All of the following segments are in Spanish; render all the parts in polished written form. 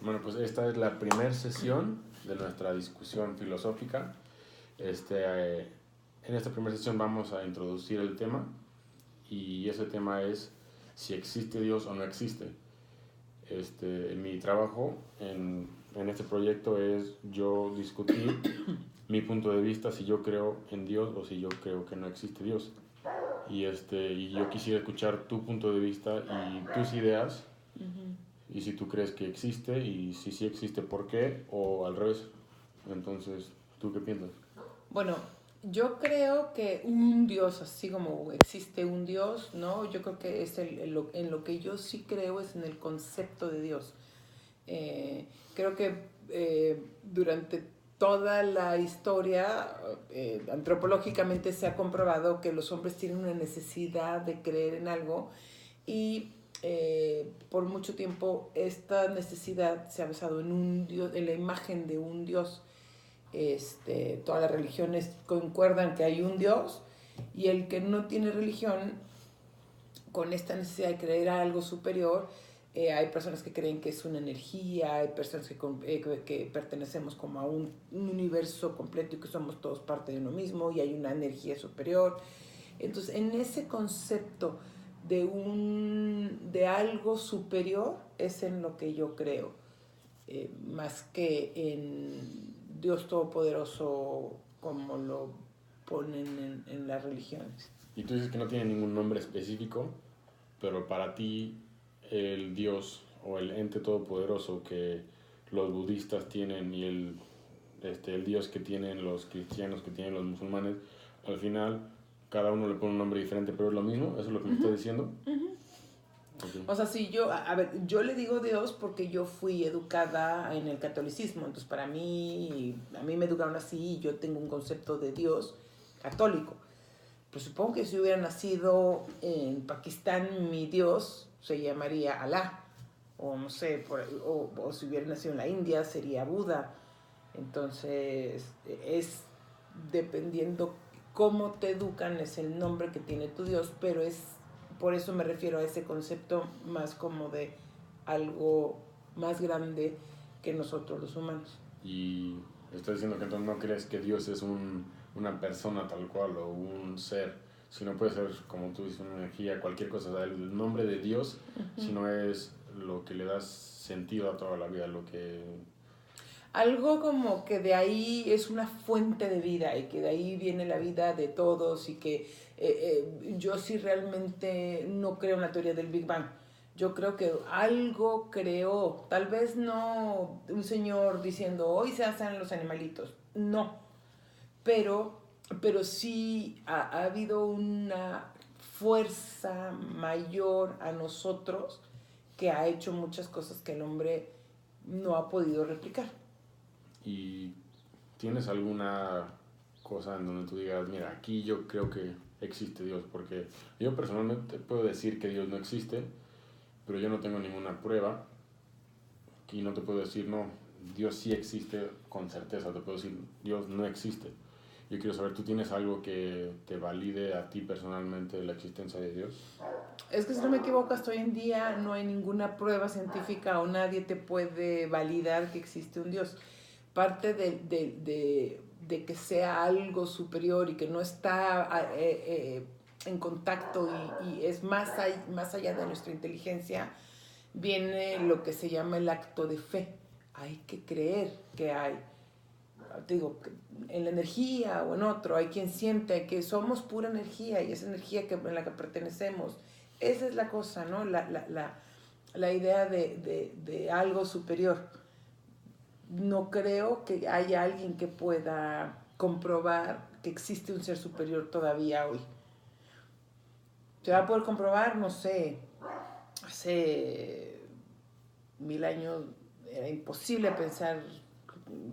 Bueno, pues esta es la primera sesión de nuestra discusión filosófica. En esta primera sesión vamos a introducir el tema y ese tema es si existe Dios o no existe. Mi trabajo en este proyecto es yo discutir mi punto de vista, si yo creo en Dios o si yo creo que no existe Dios. Y yo quisiera escuchar tu punto de vista y tus ideas, y si tú crees que existe y si sí existe, ¿por qué? O al revés. Entonces, ¿tú qué piensas? Bueno, yo creo que un Dios, así como existe un Dios, ¿no? Yo creo que es en lo que yo sí creo es en el concepto de Dios. Creo que durante toda la historia, antropológicamente se ha comprobado que los hombres tienen una necesidad de creer en algo y por mucho tiempo esta necesidad se ha basado en un Dios, en la imagen de un Dios. Todas las religiones concuerdan que hay un Dios y el que no tiene religión con esta necesidad de creer a algo superior, hay personas que creen que es una energía, hay personas que pertenecemos como a un universo completo y que somos todos parte de uno mismo y hay una energía superior. Entonces, en ese concepto de algo superior es en lo que yo creo, más que en Dios Todopoderoso como lo ponen en las religiones. Y tú dices que no tiene ningún nombre específico, pero para ti el Dios o el ente todopoderoso que los budistas tienen y el Dios que tienen los cristianos, que tienen los musulmanes, al final cada uno le pone un nombre diferente, pero es lo mismo. ¿Eso es lo que me estás diciendo? Okay. O sea, si yo, a ver, yo le digo Dios porque yo fui educada en el catolicismo, entonces para mí, a mí me educaron así y yo tengo un concepto de Dios católico. Pues supongo que si hubiera nacido en Pakistán, mi Dios se llamaría Alá, o no sé, o si hubiera nacido en la India sería Buda. Entonces, es dependiendo cómo te educan, es el nombre que tiene tu Dios, pero es por eso me refiero a ese concepto más como de algo más grande que nosotros los humanos. Y estás diciendo que entonces no crees que Dios es una persona tal cual o un ser, sino puede ser, como tú dices, una energía, cualquier cosa. O sea, el nombre de Dios, si no es lo que le da sentido a toda la vida, lo que... Algo como que de ahí es una fuente de vida y que de ahí viene la vida de todos y que yo sí realmente no creo en la teoría del Big Bang. Yo creo que algo creó, tal vez no un señor diciendo hoy se hacen los animalitos, no, pero, pero sí ha habido una fuerza mayor a nosotros que ha hecho muchas cosas que el hombre no ha podido replicar. ¿Y tienes alguna cosa en donde tú digas, mira, aquí yo creo que existe Dios? Porque yo personalmente puedo decir que Dios no existe, pero yo no tengo ninguna prueba y no te puedo decir, no, Dios sí existe con certeza, te puedo decir, Dios no existe. Yo quiero saber, ¿tú tienes algo que te valide a ti personalmente la existencia de Dios? Es que si no me equivoco, hasta hoy en día no hay ninguna prueba científica o nadie te puede validar que existe un Dios. Parte de que sea algo superior y que no está en contacto y es más allá de nuestra inteligencia, viene lo que se llama el acto de fe. Hay que creer que hay, te digo, en la energía o en otro, hay quien siente que somos pura energía y esa energía en la que pertenecemos. Esa es la cosa, ¿no? La idea de algo superior. No creo que haya alguien que pueda comprobar que existe un ser superior todavía hoy. ¿Se va a poder comprobar? No sé. Hace 1000 años era imposible pensar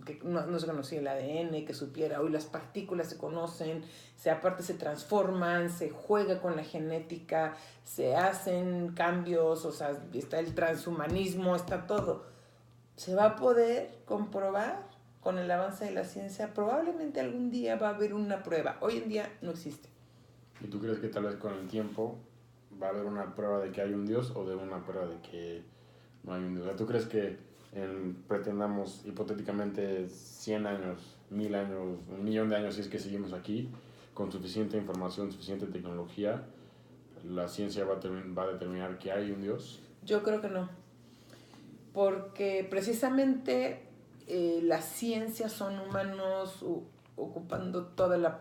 que no se conocía el ADN, que supiera. Hoy las partículas se conocen, aparte se transforman, se juega con la genética, se hacen cambios, o sea, está el transhumanismo, está todo. ¿Se va a poder comprobar con el avance de la ciencia? Probablemente algún día va a haber una prueba. Hoy en día no existe. ¿Y tú crees que tal vez con el tiempo va a haber una prueba de que hay un Dios o de una prueba de que no hay un Dios? O sea, ¿tú crees que pretendamos hipotéticamente 100 años, 1000 años, 1.000.000 de años, si es que seguimos aquí, con suficiente información, suficiente tecnología, la ciencia va a determinar que hay un Dios. Yo creo que no, porque precisamente las ciencias son humanos ocupando toda la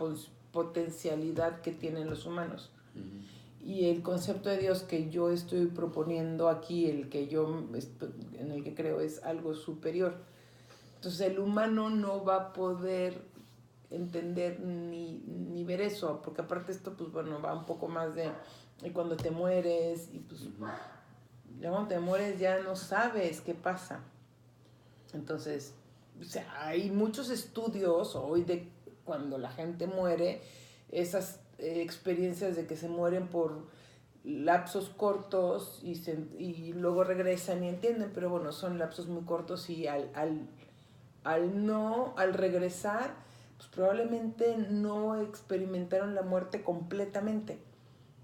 potencialidad que tienen los humanos. Uh-huh. Y el concepto de Dios que yo estoy proponiendo aquí, en el que creo, es algo superior. Entonces el humano no va a poder entender ni ver eso, porque aparte esto, pues bueno, va un poco más de cuando te mueres, y pues uh-huh. Ya cuando te mueres ya no sabes qué pasa. Entonces, o sea, hay muchos estudios hoy de cuando la gente muere, esas experiencias de que se mueren por lapsos cortos y luego regresan y entienden, pero bueno, son lapsos muy cortos y al regresar, pues probablemente no experimentaron la muerte completamente.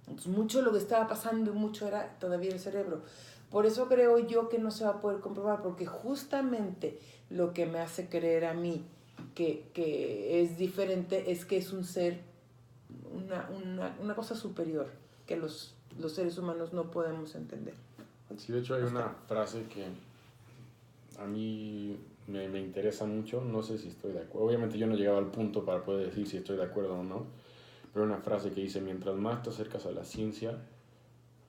Entonces, mucho de lo que estaba pasando y mucho era todavía el cerebro. Por eso creo yo que no se va a poder comprobar, porque justamente lo que me hace creer a mí que es diferente es que es un ser, una cosa superior que los seres humanos no podemos entender. Sí, de hecho hay una frase que a mí me interesa mucho, no sé si estoy de acuerdo. Obviamente yo no he llegado al punto para poder decir si estoy de acuerdo o no, pero una frase que dice: mientras más te acercas a la ciencia,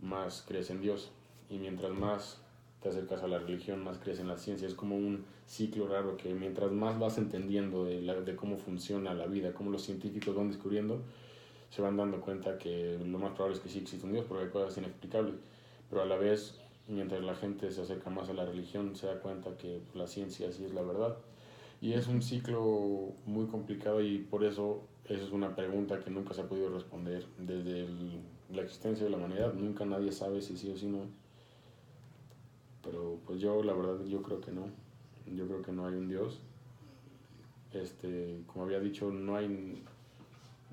más crees en Dios, y mientras más te acercas a la religión, más crees en la ciencia. Es como un ciclo raro que mientras más vas entendiendo de cómo funciona la vida, cómo los científicos van descubriendo, se van dando cuenta que lo más probable es que sí existe un Dios, porque hay cosas inexplicables, pero a la vez, mientras la gente se acerca más a la religión, se da cuenta que la ciencia sí es la verdad. Y es un ciclo muy complicado, y por eso esa es una pregunta que nunca se ha podido responder desde la existencia de la humanidad. Nunca nadie sabe si sí o si no. Pero pues yo, la verdad, yo creo que no. Yo creo que no hay un Dios. Como había dicho, no hay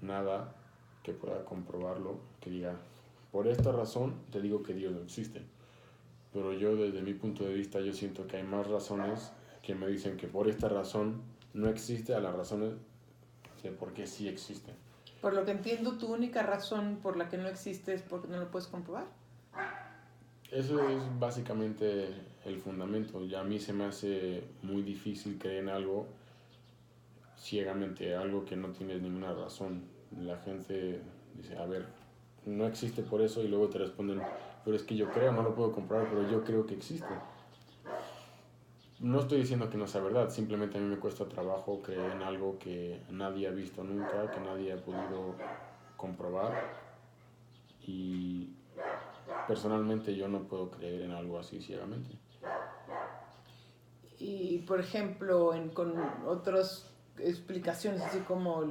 nada que pueda comprobarlo, que diga, por esta razón te digo que Dios no existe. Pero yo, desde mi punto de vista, yo siento que hay más razones que me dicen que por esta razón no existe, a las razones de por qué sí existe. Por lo que entiendo, tu única razón por la que no existe es porque no lo puedes comprobar. Eso es básicamente el fundamento. Ya a mí se me hace muy difícil creer en algo ciegamente, algo que no tienes ninguna razón. La gente dice, a ver, no existe por eso, y luego te responden, pero es que yo creo, no lo puedo comprobar, pero yo creo que existe. No estoy diciendo que no sea verdad, simplemente a mí me cuesta trabajo creer en algo que nadie ha visto nunca, que nadie ha podido comprobar, y personalmente yo no puedo creer en algo así ciegamente. Y por ejemplo, con otras explicaciones, así como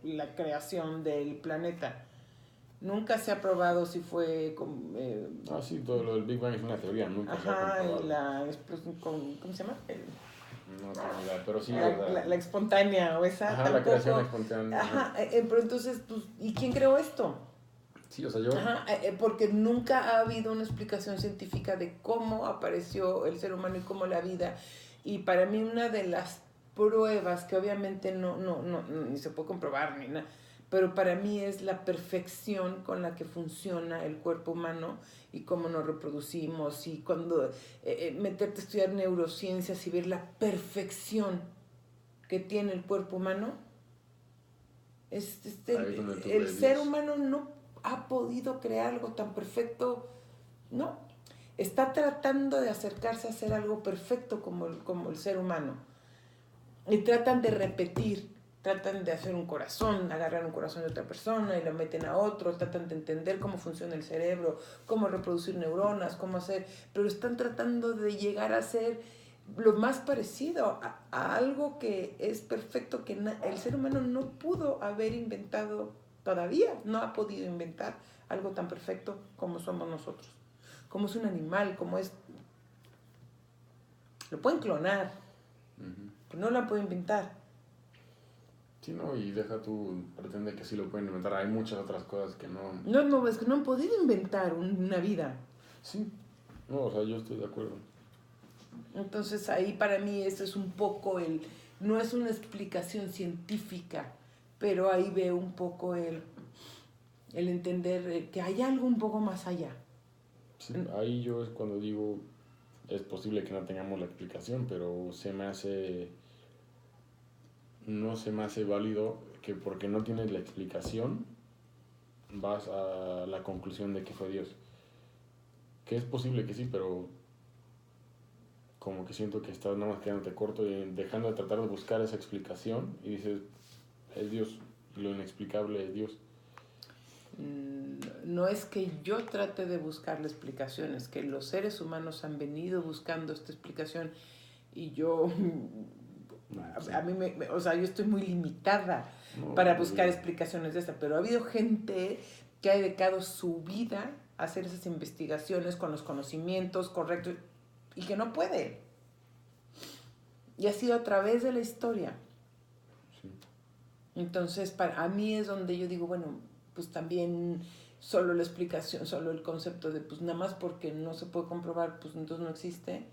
la creación del planeta, nunca se ha probado si fue... sí, todo lo del Big Bang es una teoría, nunca se ha comprobado. Y la explosión, ¿cómo se llama? No tengo idea, pero sí. La espontánea, o esa ajá, tampoco... la creación espontánea. Ajá, pero entonces, pues, ¿y quién creó esto? Sí, o sea, yo... Ajá, porque nunca ha habido una explicación científica de cómo apareció el ser humano y cómo la vida. Y para mí una de las pruebas, que obviamente no ni se puede comprobar ni nada, pero para mí es la perfección con la que funciona el cuerpo humano y cómo nos reproducimos, y cuando meterte a estudiar neurociencias y ver la perfección que tiene el cuerpo humano, el ser humano no ha podido crear algo tan perfecto, no. Está tratando de acercarse a hacer algo perfecto como el ser humano. Y tratan de repetir, tratan de hacer un corazón, agarrar un corazón de otra persona y lo meten a otro, tratan de entender cómo funciona el cerebro, cómo reproducir neuronas, cómo hacer, pero están tratando de llegar a ser lo más parecido a algo que es perfecto, que el ser humano no pudo haber inventado todavía, no ha podido inventar algo tan perfecto como somos nosotros, como es un animal, como es... Lo pueden clonar, pero no lo pueden inventar. Sí, no, y deja tú, pretende que sí lo pueden inventar, hay muchas otras cosas que no... No, es que no han podido inventar una vida. Sí, no, o sea, yo estoy de acuerdo. Entonces ahí para mí eso es un poco no es una explicación científica, pero ahí veo un poco el entender que hay algo un poco más allá. Sí, ahí yo es cuando digo, es posible que no tengamos la explicación, pero no se me hace válido que porque no tienes la explicación vas a la conclusión de que fue Dios. Que es posible que sí, pero como que siento que estás nada más quedándote corto y dejando de tratar de buscar esa explicación y dices, es Dios, lo inexplicable es Dios. No es que yo trate de buscar la explicación, es que los seres humanos han venido buscando esta explicación y yo, Sí. a mí o sea, yo estoy muy limitada para buscar explicaciones de esta, pero ha habido gente que ha dedicado su vida a hacer esas investigaciones con los conocimientos correctos y que no puede. Y ha sido a través de la historia. Sí. Entonces, para mí es donde yo digo, bueno, pues también solo la explicación, solo el concepto de pues nada más porque no se puede comprobar, pues entonces no existe,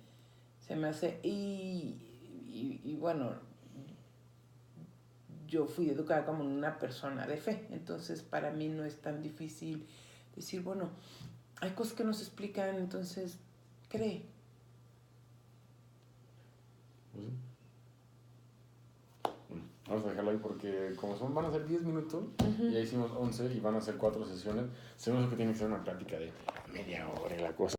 se me hace, y bueno, yo fui educada como una persona de fe, entonces para mí no es tan difícil decir, bueno, hay cosas que no se explican, entonces cree. Pues sí. Bueno, vamos a dejarlo ahí porque como van a ser 10 minutos, ya hicimos 11 y van a ser 4 sesiones, según eso que tiene que ser una plática de media hora y la cosa.